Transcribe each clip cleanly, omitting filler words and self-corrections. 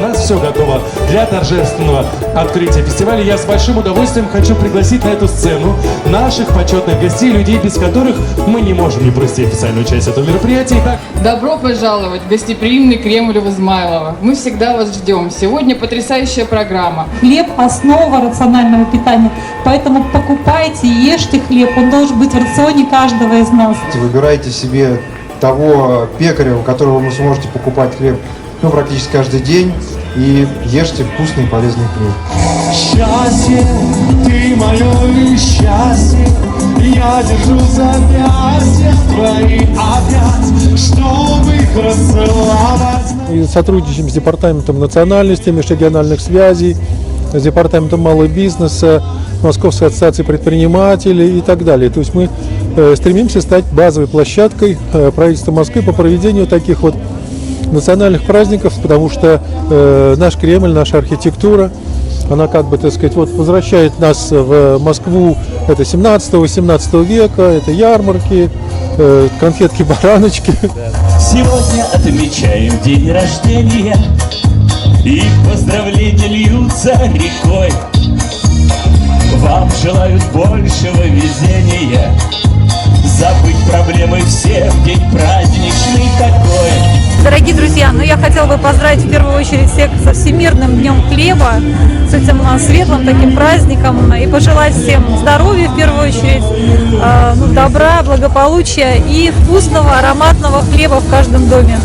вас все готово для торжественного открытия фестиваля. Я с большим удовольствием хочу пригласить на эту сцену наших почетных гостей, людей, без которых мы не можем не провести официальную часть этого мероприятия. Итак, добро пожаловать в гостеприимный Кремль в Измайлово. Мы всегда вас ждем. Сегодня потрясающая программа. Хлеб – основа рационального питания, поэтому покупайте, ешьте хлеб, он должен быть в рационе каждого из нас. Выбирайте себе того пекаря, у которого вы сможете покупать хлеб практически каждый день, и ешьте вкусный и полезный хлеб. Счастье, ты мое счастье, я держу запястья твои опять, чтобы их расцеловать. И сотрудничаем с Департаментом национальности, межрегиональных связей, с Департаментом малого бизнеса, Московской ассоциацией предпринимателей и так далее. То есть мы стремимся стать базовой площадкой правительства Москвы по проведению таких вот национальных праздников, потому что наш Кремль, наша архитектура, она как бы, так сказать, вот возвращает нас в Москву, это 17-18 века, это ярмарки, конфетки-бараночки. Сегодня отмечаем день рождения, и поздравления льются рекой. Вам желают большего везения, забыть проблемы все в день праздничный такой. Дорогие друзья, я хотела бы поздравить в первую очередь всех со Всемирным днем хлеба, с этим светлым таким праздником, и пожелать всем здоровья в первую очередь, добра, благополучия и вкусного ароматного хлеба в каждом доме.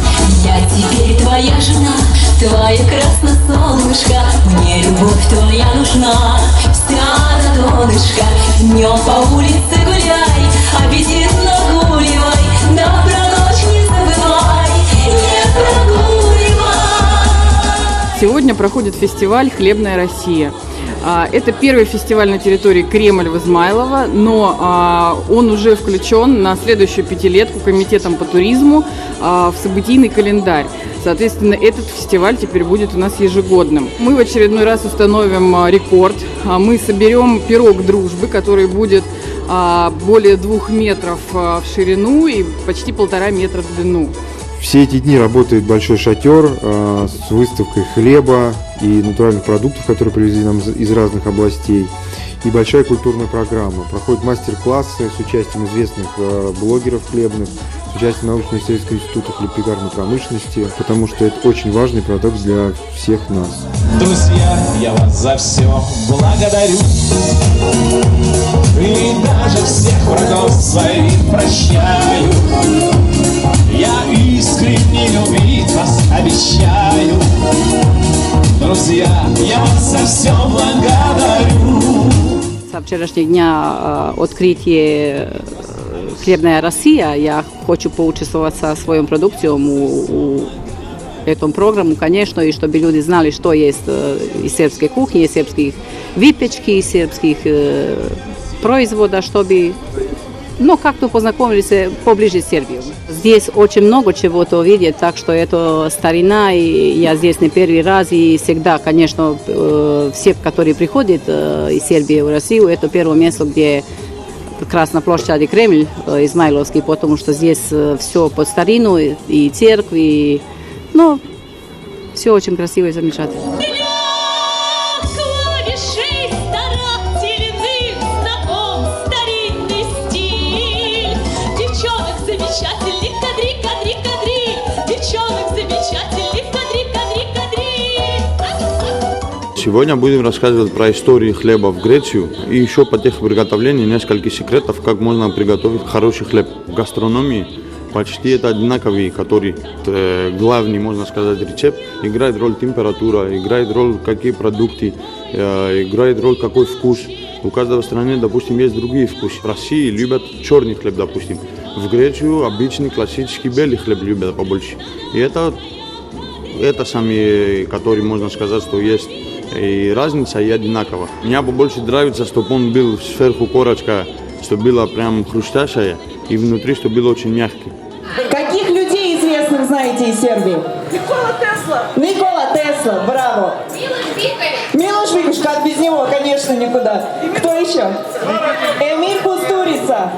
Я теперь твоя жена, твоя красносолнышко, мне любовь твоя нужна, вся на донышко. Днем по улице гуляй, аппетитно гуливай, добра ночь не забывай, не прогуливай. Сегодня проходит фестиваль «Хлебная Россия». Это первый фестиваль на территории Кремль в Измайлово, но он уже включен на следующую пятилетку Комитетом по туризму в событийный календарь. Соответственно, этот фестиваль теперь будет у нас ежегодным. Мы в очередной раз установим рекорд. Мы соберем пирог дружбы, который будет более 2 метров в ширину и почти 1,5 метра в длину. Все эти дни работает большой шатер с выставкой хлеба и натуральных продуктов, которые привезли нам из разных областей, и большая культурная программа. Проходят мастер-классы с участием известных блогеров хлебных, с участием научно-исследовательского института хлебопекарной промышленности, потому что это очень важный продукт для всех нас. друзья, я вас за все благодарю. И даже всех врагов своих прощаю. Я искренне любить вас обещаю. Друзья, я вас за все благодарю. Со вчерашнего дня открытие «Хлебная Россия». Я хочу поучаствовать со своей продукцией у эту программу, конечно, и чтобы люди знали, что есть из сербской кухни, из сербских выпечки, из сербских производов, чтобы как-то познакомились поближе с Сербией. Здесь очень много чего-то видеть, так что это старина, и я здесь не первый раз, и всегда, конечно, все, которые приходят из Сербии в Россию, это первое место, где как раз на площади Кремль Измайловский, потому что здесь все под старину, и церковь, и все очень красиво и замечательно. Сегодня будем рассказывать про историю хлеба в Грецию и еще по тех приготовлению несколько секретов, как можно приготовить хороший хлеб. В гастрономии почти это одинаковые, который главный, можно сказать, рецепт. Играет роль температура, играет роль какие продукты, играет роль какой вкус. У каждого страны, допустим, есть другие вкусы. В России любят черный хлеб, допустим. В Грецию обычный классический белый хлеб любят побольше. И это самые, которые можно сказать, что есть и разница, и одинаково. Мне побольше нравится, чтобы он был сверху корочка, чтобы была прям хрустящая, и внутри, чтобы был очень мягкий. Каких людей известных знаете из Сербии? Никола Тесла. Никола Тесла, браво. Милош Викуш, как без него, конечно, никуда. Кто еще? Эмиль Кустурица.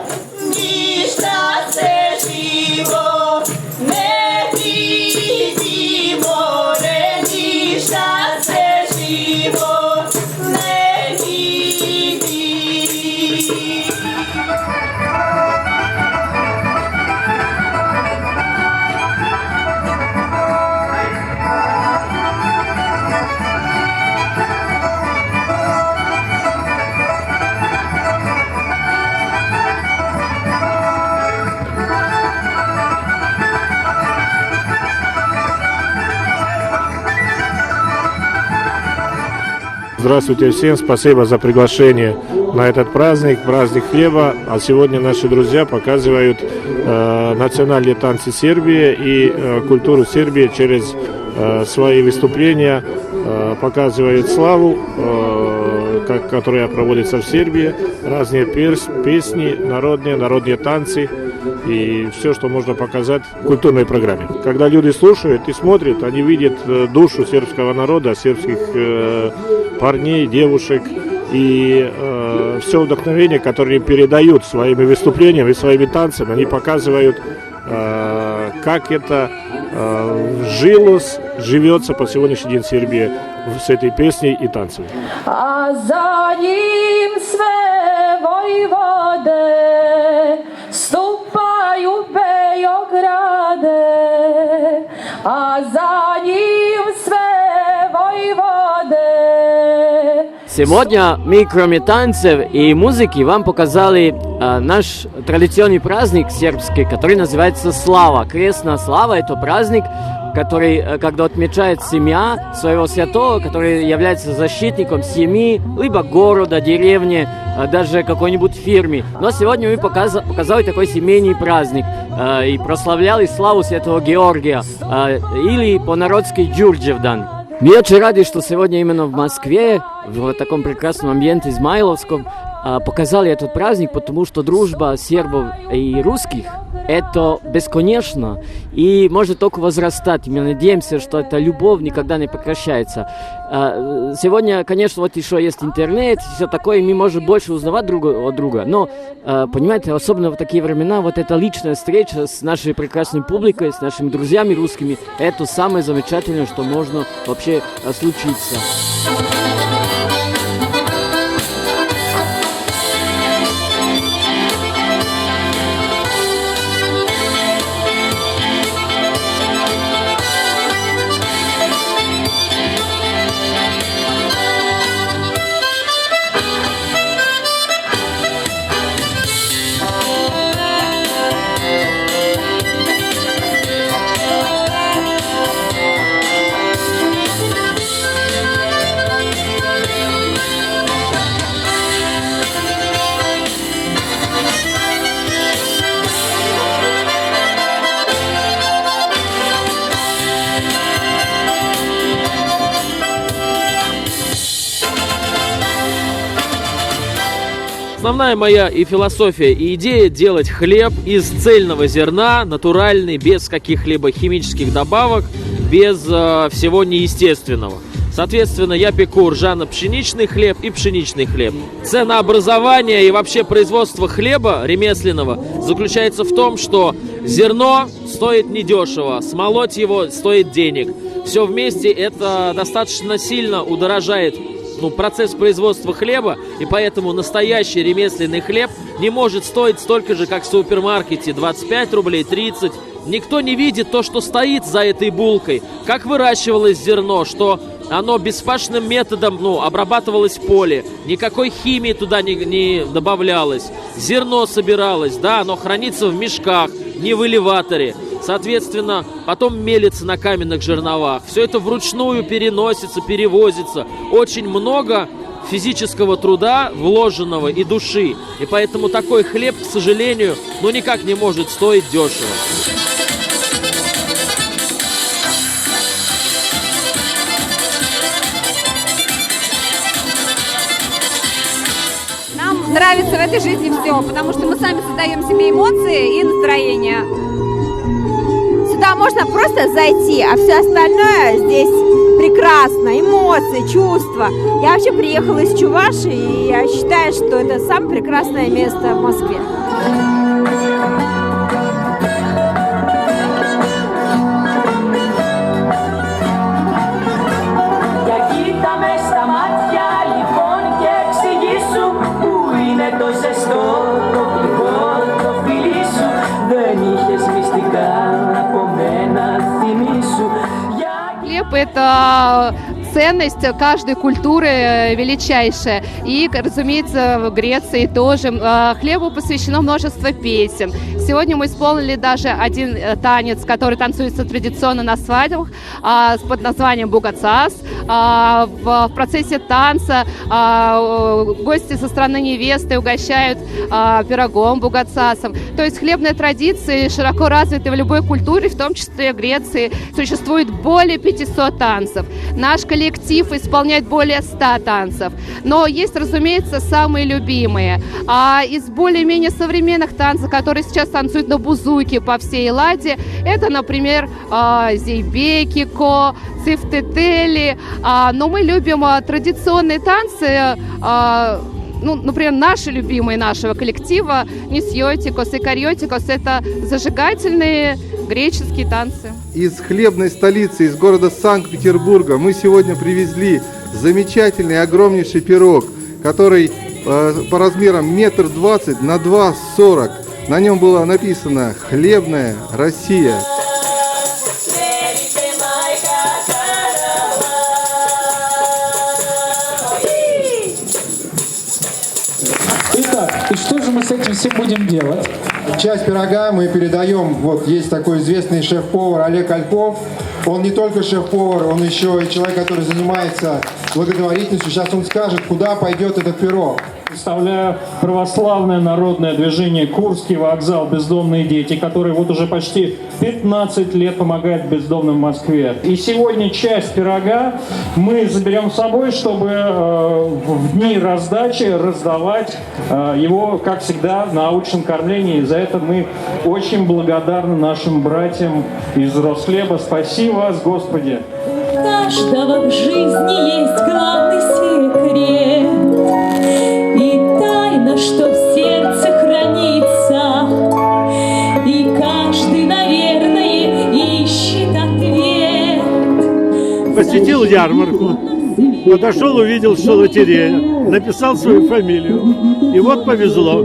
Здравствуйте всем, спасибо за приглашение на этот праздник, праздник хлеба. А сегодня наши друзья показывают национальные танцы Сербии и культуру Сербии через свои выступления, показывают славу, которая проводится в Сербии, разные песни, народные танцы и все, что можно показать в культурной программе. Когда люди слушают и смотрят, они видят душу сербского народа, сербских парней, девушек и все вдохновение, которое им передают своими выступлениями, своими танцами, они показывают, как это живется по сегодняшний день в Сербии с этой песней и танцами. A za njim sve vojvode stupaju Beograde, a za njim sve vojvode. Сегодня мы, кроме танцев и музыки, вам показали наш традиционный праздник сербский, который называется Слава. Крестная слава – это праздник, который, когда отмечает семья своего святого, который является защитником семьи, либо города, деревни, даже какой-нибудь фирмы. Но сегодня мы показали такой семейный праздник и прославляли славу святого Георгия, или по-народски Джурджевдан. Мы очень рады, что сегодня именно в Москве, в таком прекрасном амbiente измайловском, показали этот праздник, потому что дружба сербов и русских – это бесконечно и может только возрастать. Мы надеемся, что эта любовь никогда не прекращается. Сегодня, конечно, вот еще есть интернет, все такое, мы можем больше узнавать друг от друга. Но, понимаете, особенно в такие времена, вот эта личная встреча с нашей прекрасной публикой, с нашими друзьями русскими – это самое замечательное, что можно вообще случиться. Основная моя и философия, и идея делать хлеб из цельного зерна, натуральный, без каких-либо химических добавок, без всего неестественного. Соответственно, я пеку ржано-пшеничный хлеб и пшеничный хлеб. Ценообразование и вообще производство хлеба ремесленного заключается в том, что зерно стоит недешево, смолоть его стоит денег. Все вместе это достаточно сильно удорожает процесс производства хлеба, и поэтому настоящий ремесленный хлеб не может стоить столько же, как в супермаркете, 25 рублей, 30. Никто не видит то, что стоит за этой булкой, как выращивалось зерно, что оно бесфашным методом обрабатывалось в поле, никакой химии туда не добавлялось, зерно собиралось, да, оно хранится в мешках, не в элеваторе. Соответственно, потом мелится на каменных жерновах. Все это вручную переносится, перевозится. Очень много физического труда, вложенного и души. И поэтому такой хлеб, к сожалению, никак не может стоить дешево. Нам нравится в этой жизни все, потому что мы сами создаем себе эмоции и настроение. Сюда можно просто зайти, а все остальное здесь прекрасно. Эмоции, чувства. Я вообще приехала из Чувашии, и я считаю, что это самое прекрасное место в Москве. Это ценность каждой культуры величайшая. И, разумеется, в Греции тоже хлебу посвящено множество песен. Сегодня мы исполнили даже один танец, который танцуется традиционно на свадьбах под названием «Бугацас». В процессе танца гости со стороны невесты угощают пирогом бугацасом. То есть хлебные традиции широко развиты в любой культуре, в том числе в Греции. Существует более 500 танцев. Наш коллектив исполняет более 100 танцев. Но есть, разумеется, самые любимые. Из более-менее современных танцев, которые сейчас танцуют на бузуке по всей Элладе, это, например, зейбекико, цифтетели. Но мы любим традиционные танцы, например, наши любимые нашего коллектива, нисьотикос и карьотикос, это зажигательные греческие танцы. Из хлебной столицы, из города Санкт-Петербурга мы сегодня привезли замечательный огромнейший пирог, который по размерам 1,20 м на 2,40 м. На нем было написано «Хлебная Россия». Итак, и что же мы с этим всем будем делать? Часть пирога мы передаем, вот есть такой известный шеф-повар Олег Альков. Он не только шеф-повар, он еще и человек, который занимается благотворительностью. Сейчас он скажет, куда пойдет этот пирог. Представляю православное народное движение «Курский вокзал. Бездомные дети», который вот уже почти 15 лет помогает бездомным в Москве. И сегодня часть пирога мы заберем с собой, чтобы в дни раздачи раздавать его, как всегда, на уличном кормлении. За это мы очень благодарны нашим братьям из Росхлеба. Спаси вас, Господи! У каждого в жизни есть главный секрет и тайна, что в сердце хранится, и каждый, наверное, ищет ответ. Посетил ярмарку, подошел, увидел, что лотерея, написал свою фамилию, и вот повезло.